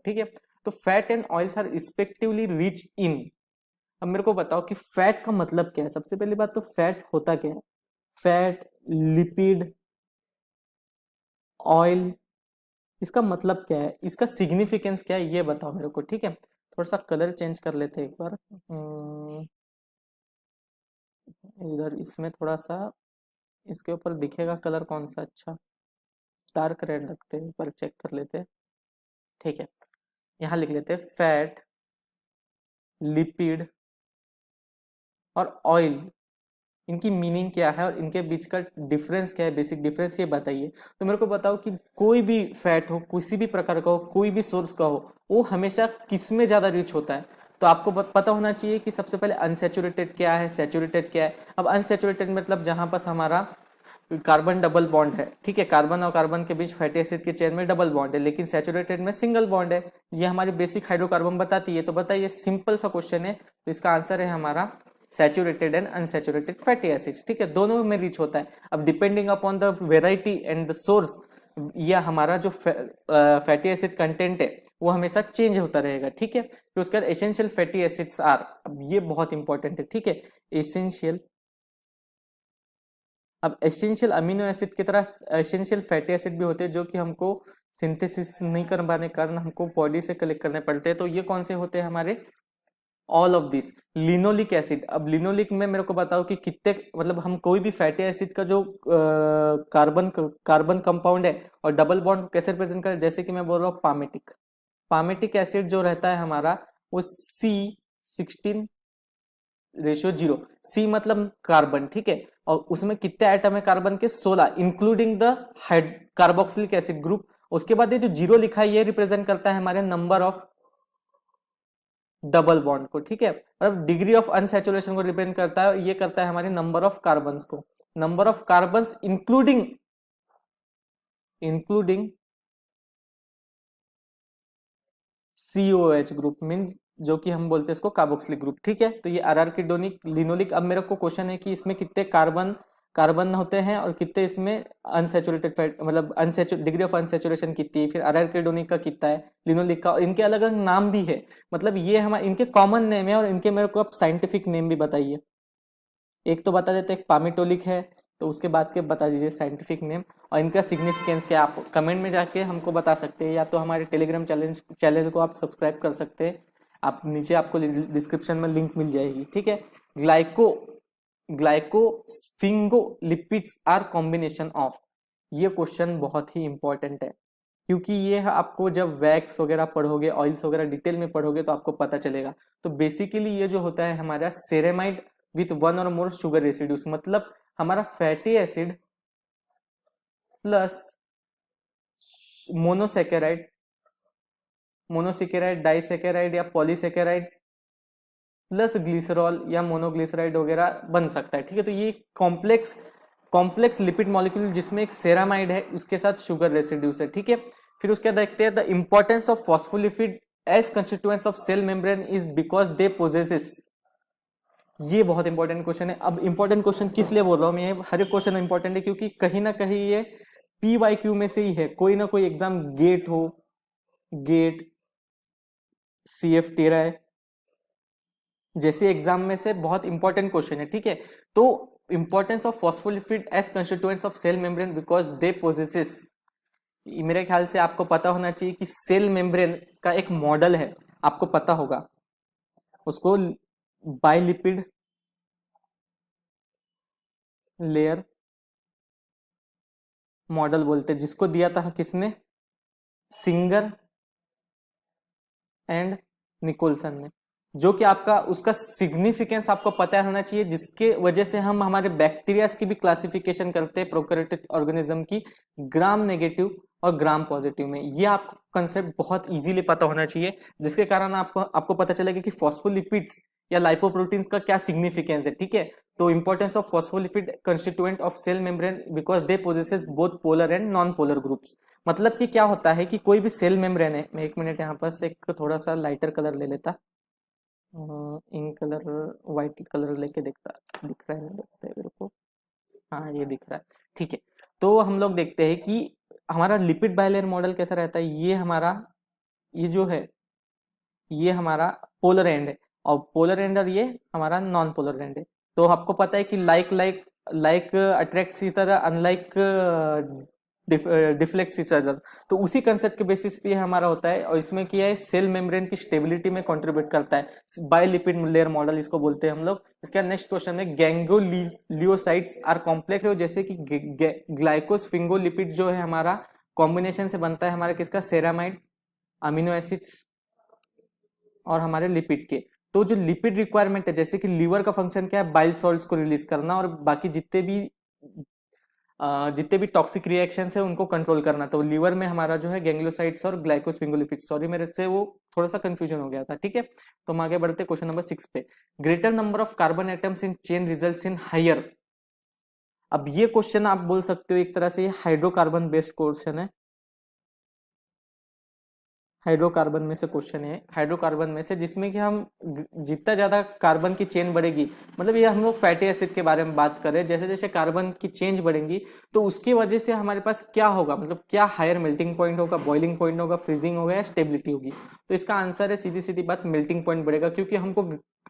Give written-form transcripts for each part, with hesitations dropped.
ठीक है। तो fat and oils are respectively rich in. अब मेरे को बताओ कि फैट का मतलब क्या है। सबसे पहली बात तो फैट होता क्या है? फैट, लिपिड, ऑयल, इसका मतलब क्या है, इसका सिग्निफिकेंस क्या है, ये बताओ मेरे को, ठीक है। थोड़ा सा कलर चेंज कर लेते हैं एक बार। इधर इसमें थोड़ा सा इसके ऊपर दिखेगा कलर कौन सा अच्छा, डार्क रेड रखते हैं, एक बार चेक कर लेते हैं, ठीक है। यहाँ लिख लेते हैं फैट, लिपिड और ऑयल, इनकी मीनिंग क्या है और इनके बीच का डिफरेंस क्या है, बेसिक डिफरेंस ये बताइए। तो मेरे को बताओ कि कोई भी फैट हो, किसी भी प्रकार का हो, कोई भी सोर्स का हो, वो हमेशा किस में ज्यादा रिच होता है? तो आपको पता होना चाहिए कि सबसे पहले अनसेचुरेटेड क्या है, सेचुरेटेड क्या है। अब अनसेचुरेटेड मतलब जहां पर हमारा कार्बन डबल बॉन्ड है, ठीक है, कार्बन और कार्बन के बीच फैटी एसिड के चेन में डबल बॉन्ड है, लेकिन सैचुरेटेड में सिंगल बॉन्ड है। ये हमारी बेसिक हाइड्रोकार्बन बताती है। तो बताइए, सिंपल सा क्वेश्चन है, तो इसका आंसर है हमारा saturated and unsaturated fatty acids, ठीक है, दोनों में रिच होता है। अब depending upon the variety and the source, यह हमारा जो फैटी एसिड कंटेंट है वो हमेशा चेंज होता रहेगा, ठीक है। फिर उसके बाद एसेंशियल फैटी एसिड्स आर, अब ये बहुत इंपॉर्टेंट है, ठीक है, एसेंशियल। अब एसेंशियल अमीनो एसिड की तरह एसेंशियल फैटी एसिड भी होते हैं जो कि हमको सिंथेसिस नहीं कर पाने के कारण हमको बॉडी से कलेक्ट करने पड़ते हैं। तो ये कौन से होते हैं हमारे? All of this. Linoleic acid, अब लिनोलिक में मेरे को बताओ कि कितने, मतलब हम कोई भी फैटी एसिड का जो कार्बन कार्बन कंपाउंड है और डबल बॉन्ड कैसे रिप्रेजेंट कर, जैसे कि मैं बोल रहा हूँ पामेटिक, पामेटिक एसिड जो रहता है हमारा वो C16:0। सी मतलब कार्बन, ठीक है, और उसमें कितने एटम है कार्बन के? 16, including the carboxylic acid group. उसके बाद ये जो जीरो लिखा है ये रिप्रेजेंट करता है हमारे नंबर ऑफ डबल बॉन्ड को, ठीक है। मतलब डिग्री ऑफ अनसैचुरेशन को रिप्रेजेंट करता है, ये करता है हमारे नंबर ऑफ कार्बन को, number of carbon including including COH group, mean जो कि हम बोलते हैं इसको कार्बोक्सिलिक ग्रुप, ठीक है। तो ये आरार्किडोनिक, लिनोलिक। अब मेरे को क्वेश्चन है कि इसमें कितने कार्बन कार्बन होते हैं और कितने इसमें अनसैचुरेटेड फैट, मतलब डिग्री ऑफ अनसैचुरेशन कितनी है, फिर आरार्किडोनिक का कितना है, लिनोलिक का, इनके अलग अलग नाम भी है। मतलब ये हमारे इनके कॉमन नेम है और इनके मेरे को आप साइंटिफिक नेम भी बताइए। एक तो बता देते, एक पामिटोलिक है, तो उसके बाद के बता दीजिए साइंटिफिक नेम और इनका सिग्निफिकेंस क्या, आप कमेंट में जाके हमको बता सकते हैं, या तो हमारे टेलीग्राम चैनल को आप सब्सक्राइब कर सकते हैं। आप नीचे आपको डिस्क्रिप्शन में लिंक मिल जाएगी, ठीक है। Glyco glycosphingolipids are combination of, ये क्वेश्चन बहुत ही इंपॉर्टेंट है, क्योंकि ये आपको जब वैक्स वगैरह पढ़ोगे, ऑयल्स वगैरह डिटेल में पढ़ोगे तो आपको पता चलेगा। तो बेसिकली ये जो होता है हमारा सेरेमाइड विथ वन और मोर शुगर रेसिड्यूज, मतलब हमारा fatty acid plus monosaccharide, monosaccharide, disaccharide या पॉलीसेकेराइड प्लस ग्लिसरॉल या मोनोग्लिसराइड वगैरह बन सकता है, ठीक है। तो ये कॉम्प्लेक्स कॉम्प्लेक्स लिपिड मॉलिक्यूल जिसमें एक सेरामाइड है उसके साथ शुगर रेसिड्यूज है, ठीक है। फिर उसके बाद देखते हैं the importance of phospholipid as constituents of cell membrane is because they possesses, ये बहुत इंपॉर्टेंट क्वेश्चन है। अब इंपॉर्टेंट क्वेश्चन किस लिए बोल रहा हूं मैं, हर एक क्वेश्चन इंपॉर्टेंट है क्योंकि कहीं ना कहीं ये PYQ में से ही है, कोई ना कोई एग्जाम गेट हो, गेट, CF13 है, जैसे एग्जाम में से बहुत इंपॉर्टेंट क्वेश्चन है, ठीक है। तो importance of phospholipid as constituents of cell membrane because they possesses, मेरे ख्याल से आपको पता होना चाहिए कि सेल मेम्ब्रेन का एक मॉडल है, आपको पता होगा उसको बाइलिपिड लेयर मॉडल बोलते हैं, जिसको दिया था किसने? सिंगर एंड निकोलसन ने। जो कि आपका उसका सिग्निफिकेंस आपको पता होना चाहिए, जिसके वजह से हम हमारे बैक्टीरिया की भी क्लासिफिकेशन करते हैं प्रोकैरियोटिक ऑर्गेनिज्म की, ग्राम नेगेटिव और ग्राम पॉजिटिव में। ये आपको कंसेप्ट बहुत इजीली पता होना चाहिए, जिसके कारण आपको पता चलेगा कि फॉस्फोलिपिड्स या लाइपोप्रोटीन्स का क्या सिग्निफिकेंस है, ठीक है। तो importance of phospholipid constituent of cell membrane because they possesses both polar and non polar groups. मतलब कि क्या होता है कि कोई भी सेल मेम्ब्रेन है, मैं एक मिनट यहाँ पर एक थोड़ा सा लाइटर कलर ले लेता, इंक कलर, व्हाइट कलर लेके देखता, दिख रहा है नहीं देखता है मेरे को, हाँ ये दिख रहा है, ठीक है। तो हम लोग देखते हैं कि हमारा लिपिड बाइलेयर मॉडल कैसा रहता है। ये हमारा ये जो है ये हमारा पोलर एंड है, और पोलर एंड और ये हमारा नॉन पोलर एंड है। तो आपको पता है कि like like like attracts each other, unlike deflects each other. तो उसी कंसेप्ट के बेसिस पे हमारा होता है, और इसमें क्या है, सेल मेम्ब्रेन की स्टेबिलिटी में कंट्रीब्यूट करता है। बायोलिपिड लेयर मॉडल इसको बोलते हैं हम लोग। इसका नेक्स्ट क्वेश्चन है, गैंगोलियोसाइट्स आर कॉम्प्लेक्स, जैसे कि ग्लाइकोस्फिंगोलिपिड जो है हमारा कॉम्बिनेशन से बनता है हमारा किसका, सेरामाइड, अमीनो एसिड्स और हमारे लिपिड के। तो जो लिपिड रिक्वायरमेंट है, जैसे कि लीवर का फंक्शन क्या है, बाइल सॉल्ट्स को रिलीज करना और बाकी जितने भी टॉक्सिक रिएक्शन है उनको कंट्रोल करना। तो लीवर में हमारा जो है गैंग्लियोसाइड्स और ग्लाइकोस्फिंगोलिपिड्स, सॉरी मेरे से वो थोड़ा सा कंफ्यूजन हो गया था, ठीक है। तो हम आगे बढ़ते क्वेश्चन नंबर 6 पे। Greater number of carbon atoms in chain results in higher. अब ये क्वेश्चन आप बोल सकते हो एक तरह से ये हाइड्रोकार्बन बेस्ड क्वेश्चन है। हाइड्रोकार्बन में से क्वेश्चन है, हाइड्रोकार्बन में से, जिसमें कि हम जितना ज्यादा कार्बन की चेन बढ़ेगी, मतलब ये हम लोग फैटी एसिड के बारे में बात कर रहे हैं, जैसे जैसे कार्बन की चेंज बढ़ेंगी तो उसकी वजह से हमारे पास क्या होगा, मतलब क्या हायर मेल्टिंग पॉइंट होगा, बॉइलिंग पॉइंट होगा, फ्रीजिंग होगा या स्टेबिलिटी होगी। तो इसका आंसर है सीधी सीधी बात, मेल्टिंग पॉइंट बढ़ेगा, क्योंकि हमको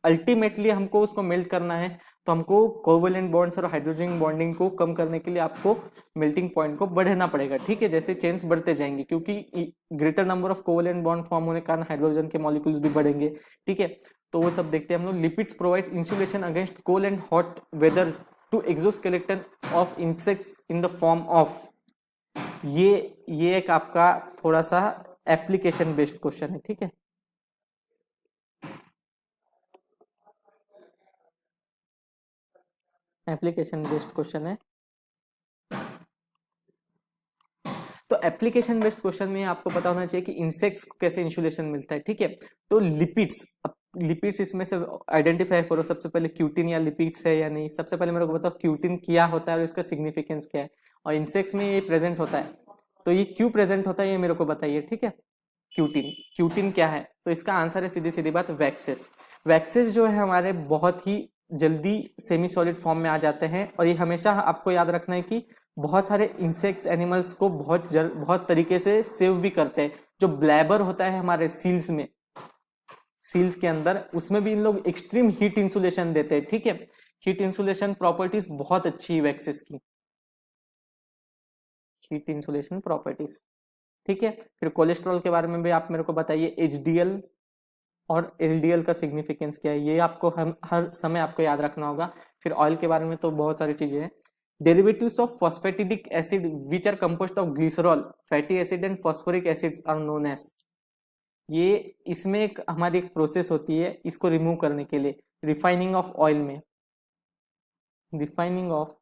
अल्टीमेटली हमको उसको मेल्ट करना है। तो हमको कोवेलेंट बॉन्ड्स और हाइड्रोजन बॉन्डिंग को कम करने के लिए आपको मेल्टिंग पॉइंट को बढ़ाना पड़ेगा, ठीक है। जैसे चेन्स बढ़ते जाएंगे, क्योंकि greater number of covalent bond form होने के कारण हाइड्रोजन के मॉलिक्यूल्स भी बढ़ेंगे, ठीक है। तो वो सब देखते हैं हम लोग। Lipids provide insulation against cold and hot weather to exoskeleton of insects in the form of. ये एक आपका थोड़ा सा एप्लीकेशन बेस्ड क्वेश्चन है, ठीक है। एप्लीकेशन बेस्ड क्वेश्चन है। तो एप्लीकेशन बेस्ड क्वेश्चन में आपको पता होना चाहिए कि इंसेक्ट्स को कैसे इंसुलेशन मिलता है, ठीक है। तो लिपिड्स, लिपिड्स इसमें से आइडेंटिफाई करो सबसे पहले, क्यूटिन या लिपिड्स है या नहीं। सबसे पहले मेरे को बताओ क्यूटिन क्या होता है और इसका सिग्निफिकेंस क्या है, और इंसेक्ट्स में ये प्रेजेंट होता है, तो ये क्यों प्रेजेंट होता है ये मेरे को बताइए, ठीक है। क्यूटिन, क्यूटिन क्या है, तो इसका आंसर है सीधी सीधी बात, वैक्सेस। वैक्सेस जो है हमारे बहुत ही जल्दी सेमी सॉलिड फॉर्म में आ जाते हैं, और ये हमेशा आपको याद रखना है कि बहुत सारे इंसेक्ट्स एनिमल्स को बहुत तरीके से सेव भी करते हैं। जो ब्लैबर होता है हमारे सील्स में, सील्स के अंदर, उसमें भी इन लोग एक्सट्रीम हीट इंसुलेशन देते हैं, ठीक है। हीट इंसुलेशन प्रॉपर्टीज बहुत अच्छी है वैक्सेस की, हीट इंसुलेशन प्रॉपर्टीज, ठीक है। फिर कोलेस्ट्रॉल के बारे में भी आप मेरे को बताइए, एचडीएल और एलडीएल का सिग्निफिकेंस क्या है, ये आपको हर समय आपको याद रखना होगा। फिर ऑयल के बारे में तो बहुत सारी चीजें हैं। Derivatives of phosphatidic acid which are composed of glycerol, fatty acid and phosphoric acids are known as. ये इसमें एक हमारी एक प्रोसेस होती है इसको रिमूव करने के लिए, रिफाइनिंग ऑफ ऑयल में, रिफाइनिंग ऑफ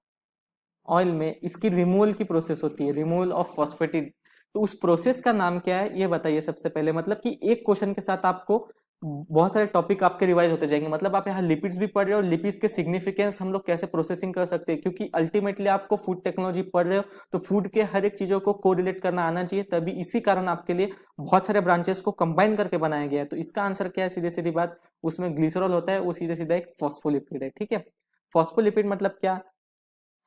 ऑयल में इसकी रिमूवल की प्रोसेस होती है, रिमूवल ऑफ फॉस्फेटिड। तो उस प्रोसेस का नाम क्या है ये बताइए सबसे पहले। मतलब कि एक क्वेश्चन के साथ आपको बहुत सारे टॉपिक आपके रिवाइज होते जाएंगे, मतलब आप यहाँ लिपिड्स भी पढ़ रहे हो, लिपिड्स के सिग्निफिकेंस हम लोग कैसे प्रोसेसिंग कर सकते हैं, क्योंकि अल्टीमेटली आपको फूड टेक्नोलॉजी पढ़ रहे हो तो फूड के हर एक चीजों को कोरिलेट करना आना चाहिए, तभी इसी कारण आपके लिए बहुत सारे ब्रांचेस को कंबाइन करके बनाया गया है। तो इसका आंसर क्या है, सीधे सीधी बात, उसमें ग्लिसरॉल होता है, वो सीधे सीधा एक फॉस्फोलिपिड है, ठीक है। फॉस्फोलिपिड मतलब क्या,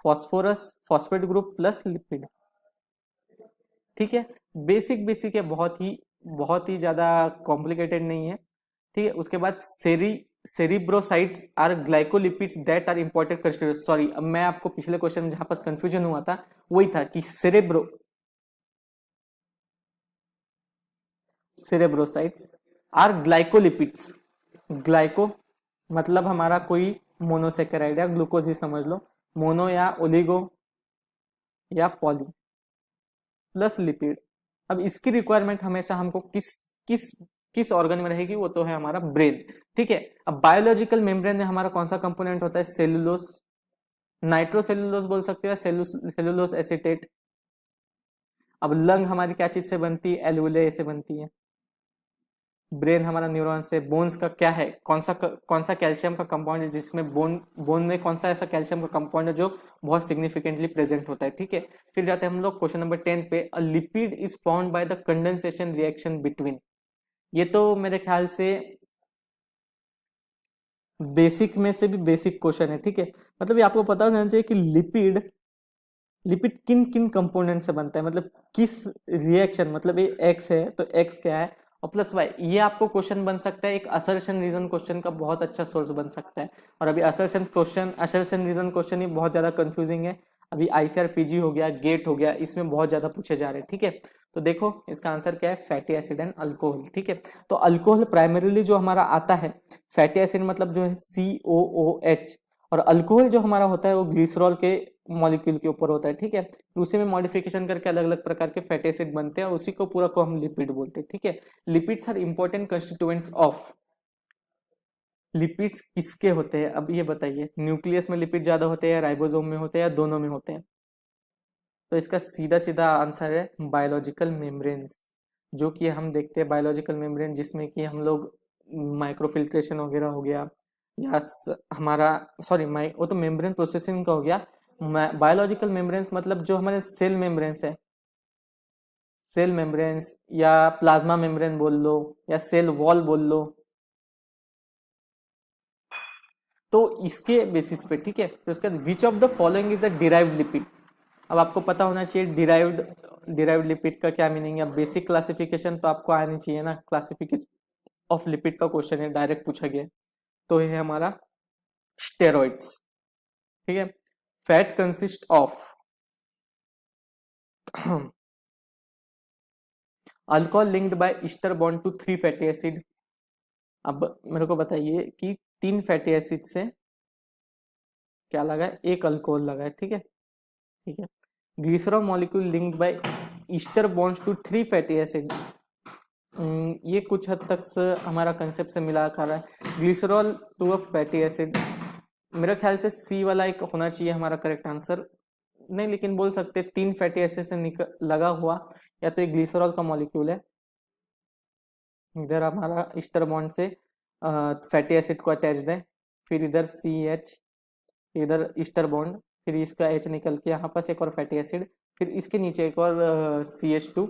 phosphorus phosphate group plus lipid, ठीक है। बेसिक बेसिक है, बहुत ही ज्यादा कॉम्प्लिकेटेड नहीं है, ठीक है। उसके बाद cerebrosides are glycolipids that are important constituents. Sorry, अब मैं आपको पिछले क्वेश्चन में जहां पर कंफ्यूजन हुआ था वही था कि सेरेब्रोसाइट्स आर ग्लाइकोलिपिड्स। ग्लाइको मतलब हमारा कोई मोनोसेकेराइड या ग्लूकोज ही समझ लो, मोनो या ओलिगो या पॉली प्लस लिपिड। अब इसकी रिक्वायरमेंट हमेशा हमको किस किस किस ऑर्गन में रहेगी, वो तो है हमारा ब्रेन, ठीक है। अब बायोलॉजिकल मेम्ब्रेन में हमारा कौन सा कंपोनेंट होता है, सेलुलोस, नाइट्रोसेलुलोस बोल सकते हो, सेलुलोस एसीटेट। अब लंग हमारी क्या चीज से बनती है, एल्वुले से बनती है। ब्रेन हमारा न्यूरॉन से। बोन्स का क्या है, कौन सा कैल्शियम का कंपाउंड है, जिसमें बोन में कौन सा ऐसा कैल्शियम का कंपाउंड है जो बहुत सिग्निफिकेंटली प्रेजेंट होता है, ठीक है। फिर जाते हैं हम लोग क्वेश्चन नंबर 10 पे। अ lipid is formed by the condensation reaction between. ये तो मेरे ख्याल से बेसिक में से भी बेसिक क्वेश्चन है, ठीक है। मतलब ये आपको पता होना चाहिए कि लिपिड किन किन कंपोनेंट से बनता है, मतलब किस रिएक्शन, मतलब ये एक्स है तो एक्स क्या है, और प्लस वाई, ये आपको क्वेश्चन बन सकता है, एक असर्शन रीजन क्वेश्चन का बहुत अच्छा सोर्स बन सकता है। और अभी असर्शन रीजन क्वेश्चन ही बहुत ज्यादा कंफ्यूजिंग है। अभी आईसीआर पीजी हो गया, गेट हो गया, इसमें बहुत ज्यादा पूछे जा रहे हैं, ठीक है। तो देखो इसका आंसर क्या है, फैटी एसिड एंड अल्कोहल, ठीक है। तो अल्कोहल प्राइमरीली जो हमारा आता है, फैटी एसिड मतलब जो है COOH, और अल्कोहल जो हमारा होता है वो ग्लिसरॉल के मॉलिक्यूल के ऊपर होता है, ठीक है। तो उसी में मॉडिफिकेशन करके अलग अलग प्रकार के फैटी एसिड बनते हैं और उसी को पूरा को हम लिपिड बोलते हैं, ठीक है। Lipids are important constituents of, lipids किसके होते हैं, अब ये बताइए, न्यूक्लियस में लिपिड ज्यादा होते हैं, राइबोसोम में होते हैं, या दोनों में होते हैं? तो इसका सीधा सीधा आंसर है बायोलॉजिकल मेम्ब्रेन्स, जो कि हम देखते हैं बायोलॉजिकल मेम्ब्रेन, जिसमें कि हम लोग माइक्रोफिल्ट्रेशन वगैरह हो गया, या हमारा सॉरी वो तो मेम्ब्रेन प्रोसेसिंग का हो गया। बायोलॉजिकल मेम्ब्रेन्स मतलब जो हमारे सेल मेम्ब्रेन्स है, सेल मेम्ब्रेन्स या प्लाज्मा मेम्ब्रेन बोल लो, या सेल वॉल बोल लो, तो इसके बेसिस पे, ठीक है। तो उसका विच of the following is a derived lipid, अब आपको पता होना चाहिए डिराइव्ड लिपिड का क्या मीनिंग है। बेसिक क्लासिफिकेशन तो आपको आनी चाहिए ना, क्लासिफिकेशन ऑफ लिपिड का क्वेश्चन है, डायरेक्ट पूछा गया। तो ये है हमारा स्टेरॉइड्स, ठीक है। Fat consist of alcohol linked by ester bond to 3 fatty acid. अब मेरे को बताइए कि 3 फैटी एसिड से क्या लगा है, एक अल्कोहल लगा है, ठीक है, ठीक है। Glycerol molecule linked by ester bonds to 3 fatty acid, ये कुछ हद तक से हमारा कंसेप्ट से मिला कर रहा है। Glycerol to a fatty acid, मेरे ख्याल से सी वाला एक होना चाहिए हमारा करेक्ट आंसर, नहीं लेकिन बोल सकते 3 फैटी एसिड से लगा हुआ, या तो एक ग्लिसरॉल का मॉलिक्यूल है, इधर हमारा ईस्टर बॉन्ड से फैटी एसिड को अटैच है, फिर इधर CH, इधर ईस्टर बॉन्ड, फिर इसका H निकल के यहाँ पास एक और फैटी एसिड, फिर इसके नीचे एक और CH2,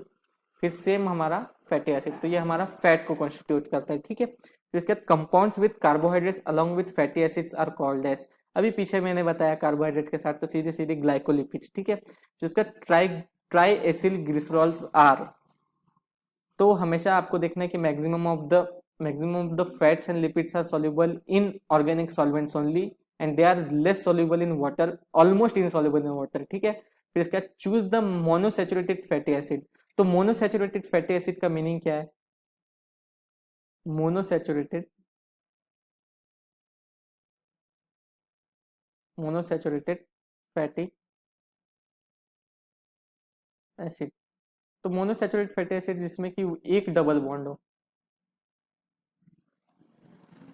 फिर सेम हमारा फैटी एसिड। तो ये हमारा फैट को कॉन्स्टिट्यूट करता है, ठीक है। फिर इसके बाद compounds with carbohydrates along with fatty acids are called as, अभी पीछे मैंने बताया कार्बोहाइड्रेट के साथ तो सीधे सीधे ग्लाइकोलिपिड्स, ठीक है। जिसका ट्राई एसिल ग्लिसरॉल्स आर, तो हमेशा आपको देखना है कि maximum of the fats and lipids are soluble in organic solvents only, and they are less soluble in water, almost insoluble in water, ठीक है। फिर इसका choose the monosaturated fatty acid, तो मोनोसैचुरेटेड फैटी एसिड का meaning क्या है, monosaturated monosaturated fatty acid, तो monosaturated fatty acid जिसमें कि एक डबल बॉन्ड हो,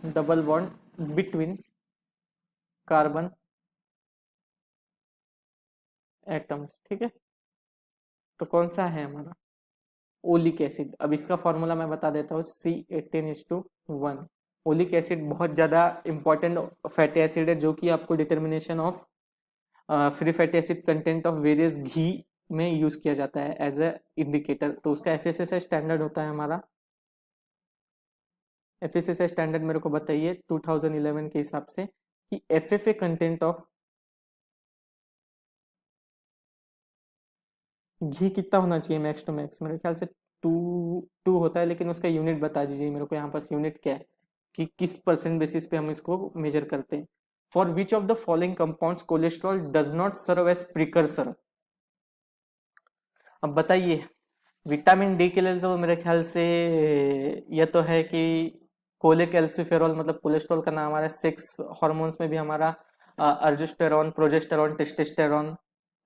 double bond between carbon atoms, ठीक है। तो कौन सा है हमारा, ओलिक एसिड। अब इसका फॉर्मूला मैं बता देता हूँ, C18:1। ओलिक एसिड बहुत ज़्यादा इंपॉर्टेंट फैटी एसिड है, जो कि आपको determination of free fatty acid content of various ghee में यूज किया जाता है एज ए इंडिकेटर। तो उसका FSSAI स्टैंडर्ड होता है हमारा, FSSAI स्टैंडर्ड मेरे को बताइए 2011 के हिसाब से कि FFA कंटेंट ऑफ घी कितना होना चाहिए मैक्स टू मैक्स, मेरे ख्याल से 2 होता है, लेकिन उसका यूनिट बता दीजिए मेरे को, यहाँ पास यूनिट क्या है कि किस परसेंट बेसिस पे हम इसको मेजर करते हैं। For which of the following compounds cholesterol does not serve as precursor, अब बताइए। विटामिन डी के लिए तो मेरे ख्याल से यह तो है कि कोलिक एल्सिफेरॉल, मतलब कोलेस्ट्रॉल का नाम आ रहा है। सेक्स हार्मोन्स में भी हमारा अर्जुस्टेरॉन, प्रोजेस्टेरॉन, टेस्टोस्टेरॉन,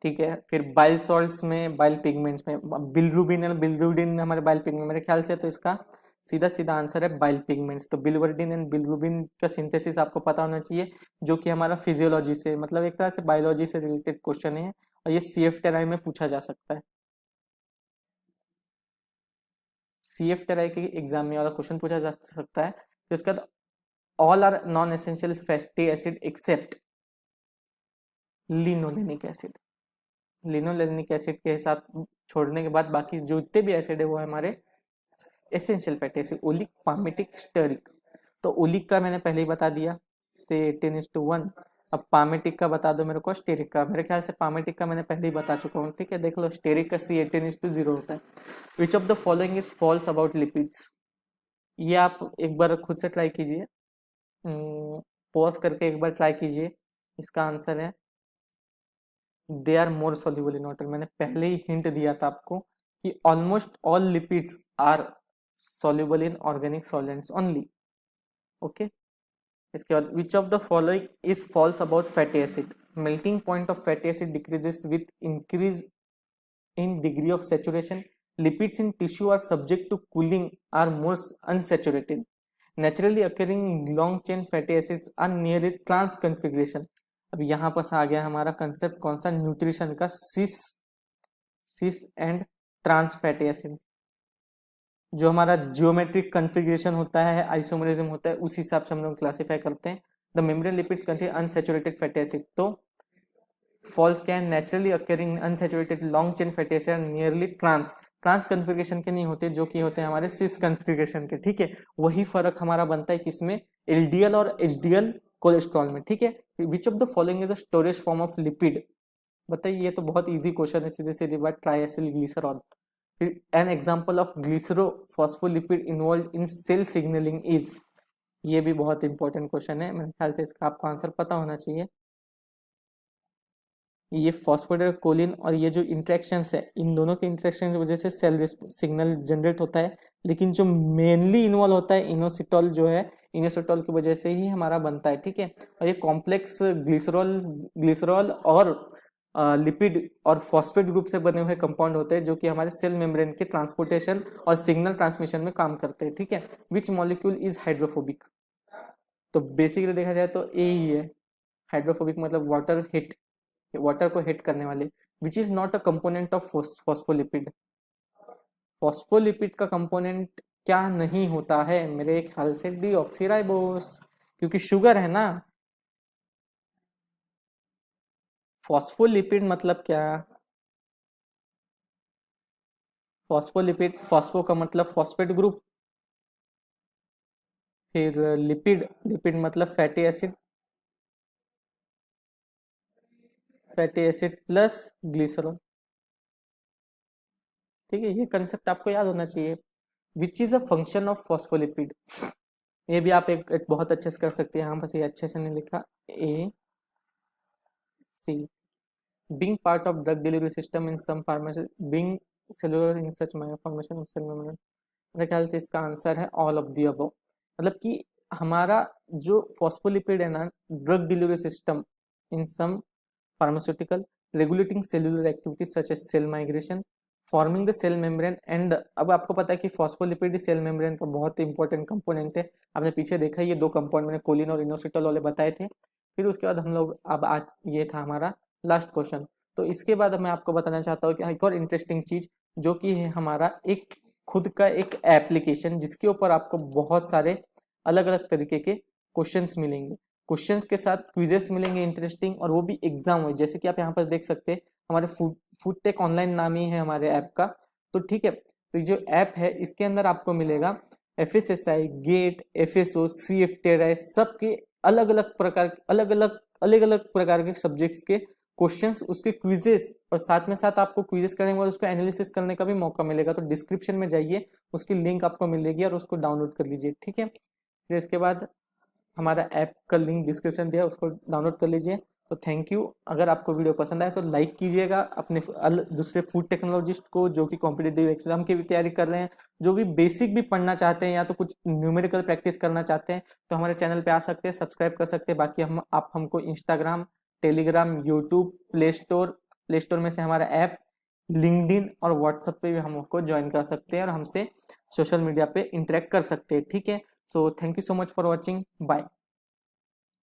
ठीक है। फिर बाइल सॉल्ट्स में, बाइल पिगमेंट्स में बिलरुबिन एंड बिलरुबिन हमारे बाइल पिगमेंट, मेरे ख्याल से तो इसका सीधा सीधा आंसर है बाइल पिगमेंट्स। तो बिलवर्डिन एंड बिलरुबिन का सिंथेसिस आपको पता होना चाहिए, जो कि हमारा फिजियोलॉजी से, मतलब एक तरह से बायोलॉजी से रिलेटेड क्वेश्चन है, और ये CF में पूछा जा सकता है। CF के एग्जाम में वाला क्वेश्चन पूछा जा सकता है। फिर उसके बाद all are non essential fatty acid except linolenic acid, linolenic acid के हिसाब छोड़ने के बाद बाकी जो जितने भी एसिड है वो हमारे essential fatty acid, oleic, palmitic, stearic. तो ओलिक का मैंने पहले ही बता दिया, से 18:1। अब पामेटिक का बता दो मेरे को, स्टेरिक का, मेरे ख्याल से पामेटिक का मैंने पहले ही बता चुका हूँ, ठीक है। देख लो, स्टेरिक का C18:0 होता है। Which of the following is false about lipids, ये आप एक बार खुद से ट्राई कीजिए, पॉज करके एक बार ट्राई कीजिए। इसका आंसर है they are more soluble in water. मैंने पहले ही हिंट दिया था आपको कि almost all lipids are soluble in organic solvents only. Okay, इसके बाद which of the following is false about fatty acid. Melting point of fatty acid decreases with increase in degree of saturation. Lipids in tissue are subject to cooling, are more unsaturated. Naturally occurring long chain fatty acids are nearly trans configuration. अब यहाँ पर आ गया हमारा concept कौन सा, nutrition का, cis and trans fatty acid. जो हमारा जियोमेट्रिक कन्फिग्रेशन होता है, आइसोमरिज्म होता है, उस हिसाब से हम लोग क्लासीफाई करते हैं। The membrane lipids contain unsaturated fatty acid. तो फॉल्स क्या है, naturally occurring unsaturated long chain fatty acid nearly trans configuration के नहीं होते, जो कि होते हैं हमारे सिस कन्फिग्रेशन के। ठीक है, वही फर्क हमारा बनता है किसमें, एलडीएल और एचडीएल कोलेस्ट्रॉल में। ठीक है, which of the following is a storage form of lipid. बताइए, ये तो बहुत इजी क्वेश्चन है, सीधे सीधे बात, ट्राइएसिल ग्लिसरॉल। फिर an example of glycerophospholipid involve in cell signalling is. ये भी बहुत इंपॉर्टेंट क्वेश्चन है, मेरे ख्याल से इसका आपको आंसर पता होना चाहिए। ये फॉस्फेटेड कोलिन और ये जो इंट्रैक्शंस है, इन दोनों के इंट्रैक्शन की वजह से सेल सिग्नल जनरेट होता है। लेकिन जो मेनली इन्वॉल्व होता है इनोसिटॉल जो है, इनोसिटॉल की वजह से ही हमारा बनता है। ठीक है, और ये कॉम्प्लेक्स ग्लिसरॉल और लिपिड और फॉस्फेट ग्रुप से बने हुए कंपाउंड होते हैं, जो कि हमारे सेल मेम्ब्रेन के ट्रांसपोर्टेशन और सिग्नल ट्रांसमिशन में काम करते हैं। ठीक है, विच मॉलिक्यूल इज हाइड्रोफोबिक। तो बेसिकली देखा जाए तो ए ही है हाइड्रोफोबिक, मतलब वाटर को हिट करने वाले। Which is not a component of phospholipid. Phospholipid का कंपोनेंट क्या नहीं होता है, मेरे ख्याल से डीऑक्सीराइबोस, क्योंकि शुगर है ना। फॉस्फोलिपिड मतलब क्या, फॉस्फोलिपिड, फॉस्फो का मतलब फॉस्फेट ग्रुप, फिर लिपिड मतलब fatty acid, fatty acid plus glycerol. ठीक है, ये कंसेप्ट आपको याद होना चाहिए। Which is a function of phospholipid. ये भी आप एक बहुत अच्छे से कर सकते हैं, यहाँ बस ये अच्छे से नहीं लिखा, ए सी, being part of drug delivery system in some pharmacy, being cellular in such formation of cell membrane। मेरे ख्याल से इसका आंसर है ऑल ऑफ दी अबव। मतलब कि हमारा जो फॉस्फोलिपिड है ना, drug delivery system in some pharmaceutical, regulating cellular activity such as cell migration, forming the cell membrane and. अब आपको पता है कि फॉस्फोलिपिड सेल मेम्ब्रेन का बहुत इंपॉर्टेंट कंपोनेंट है। आपने पीछे देखा ये दो कंपाउंड मैंने कोलिन और इनोसिटोल वाले बताए थे। फिर उसके बाद हम लोग अब आज, ये था हमारा लास्ट क्वेश्चन। तो इसके बाद मैं आपको बताना चाहता हूँ कि एक और इंटरेस्टिंग चीज, जो कि है हमारा एक खुद का एक एप्लीकेशन, जिसके ऊपर आपको बहुत सारे अलग अलग तरीके के क्वेश्चंस मिलेंगे, क्वेश्चंस के साथ क्विजेस मिलेंगे इंटरेस्टिंग, और वो भी एग्जाम में। जैसे कि आप यहाँ पर देख सकते हैं, हमारे फूड टेक ऑनलाइन नाम ही है हमारे ऐप का। तो ठीक है, तो जो ऐप है इसके अंदर आपको मिलेगा FSSI, गेट, FSO, CFTRI, सबके अलग अलग प्रकार के सब्जेक्ट्स के क्वेश्चंस, उसके क्विजेस, और साथ में साथ आपको क्विजेस करने के बाद उसको एनालिसिस करने का भी मौका मिलेगा। तो डिस्क्रिप्शन में जाइए, उसकी लिंक आपको मिलेगी और उसको डाउनलोड कर लीजिए। ठीक है, फिर इसके बाद हमारा ऐप का लिंक डिस्क्रिप्शन दिया, उसको डाउनलोड कर लीजिए। तो थैंक यू। अगर आपको वीडियो पसंद आए तो लाइक कीजिएगा, अपने दूसरे फूड टेक्नोलॉजिस्ट को जो कि कॉम्पिटिटिव एग्जाम की भी तैयारी कर रहे हैं, जो भी बेसिक भी पढ़ना चाहते हैं या तो कुछ न्यूमेरिकल प्रैक्टिस करना चाहते हैं, तो हमारे चैनल पे आ सकते हैं, सब्सक्राइब कर सकते हैं। बाकी आप हमको Instagram, Telegram, YouTube, play store में से हमारा ऐप, लिंक्डइन और व्हाट्सएप पे भी हमको ज्वाइन कर सकते हैं और हमसे सोशल मीडिया पे इंटरेक्ट कर सकते हैं। ठीक है, so thank you so much for watching, bye.